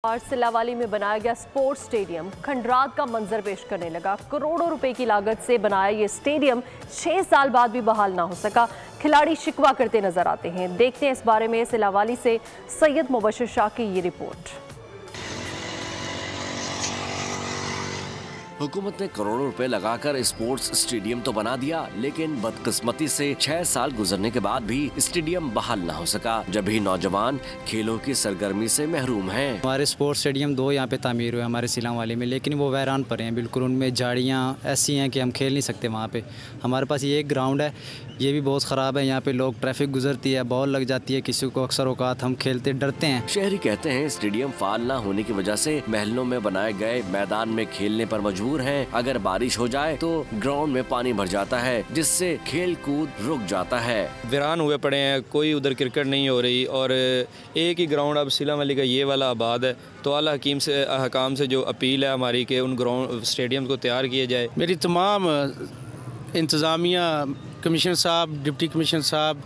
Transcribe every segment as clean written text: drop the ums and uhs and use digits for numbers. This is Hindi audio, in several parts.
और सिलावाली में बनाया गया स्पोर्ट्स स्टेडियम खंडरात का मंजर पेश करने लगा। करोड़ों रुपए की लागत से बनाया ये स्टेडियम 6 साल बाद भी बहाल ना हो सका। खिलाड़ी शिकवा करते नजर आते हैं। देखते हैं इस बारे में सिलावाली से सैयद मुबशिर शाह की ये रिपोर्ट। हुकूमत ने करोड़ों रुपए लगाकर स्पोर्ट्स स्टेडियम तो बना दिया, लेकिन बदकिस्मती से 6 साल गुजरने के बाद भी स्टेडियम बहाल ना हो सका, जब भी नौजवान खेलों की सरगर्मी से महरूम हैं। हमारे स्पोर्ट्स स्टेडियम 2 यहाँ पे तामीर हुए हमारे सिलावाली में, लेकिन वो वैरान पड़े हैं बिल्कुल। उनमें झाड़ियाँ ऐसी हैं कि हम खेल नहीं सकते वहाँ पे। हमारे पास ये एक ग्राउंड है, ये भी बहुत ख़राब है। यहाँ पे लोग ट्रैफिक गुजरती है, बॉल लग जाती है किसी को, अक्सर औकात हम खेलते डरते हैं। शहरी कहते हैं स्टेडियम फाल ना होने की वजह से महलों में बनाए गए मैदान में खेलने पर मजबूर हैं। अगर बारिश हो जाए तो ग्राउंड में पानी भर जाता है, जिससे खेल कूद रुक जाता है। वीरान हुए पड़े हैं, कोई उधर क्रिकेट नहीं हो रही और एक ही ग्राउंड अब सिलावाली का ये वाला आबाद है। तो आला हकाम से जो अपील है हमारी कि उन ग्राउंड स्टेडियम को तैयार किया जाए। मेरी तमाम इंतज़ामिया, कमिश्नर साहब, डिप्टी कमिश्नर साहब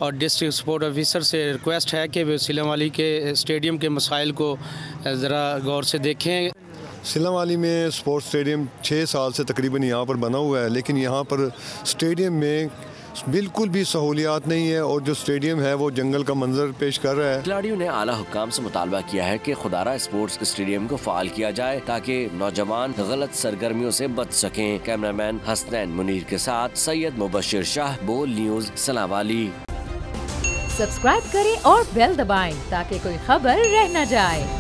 और डिस्ट्रिक्ट स्पोर्ट ऑफिसर से रिक्वेस्ट है कि वे सिलावाली के स्टेडियम के मसाइल को ज़रा गौर से देखें। सिलावाली में स्पोर्ट्स स्टेडियम 6 साल से तकरीबन यहाँ पर बना हुआ है, लेकिन यहाँ पर स्टेडियम में बिल्कुल भी सहूलियात नहीं है और जो स्टेडियम है वो जंगल का मंजर पेश कर रहा है। खिलाड़ियों ने आला हुक्काम से मुतालबा किया है कि खुदारा स्पोर्ट्स स्टेडियम को फाल किया जाए ताकि नौजवान गलत सरगर्मियों से बच सकें। कैमरामैन हसनैन मुनीर के साथ सैयद मुबशिर शाह, बोल न्यूज़, सिलावाली। सब्सक्राइब करें और बेल दबाएं ताकि कोई खबर रह न जाए।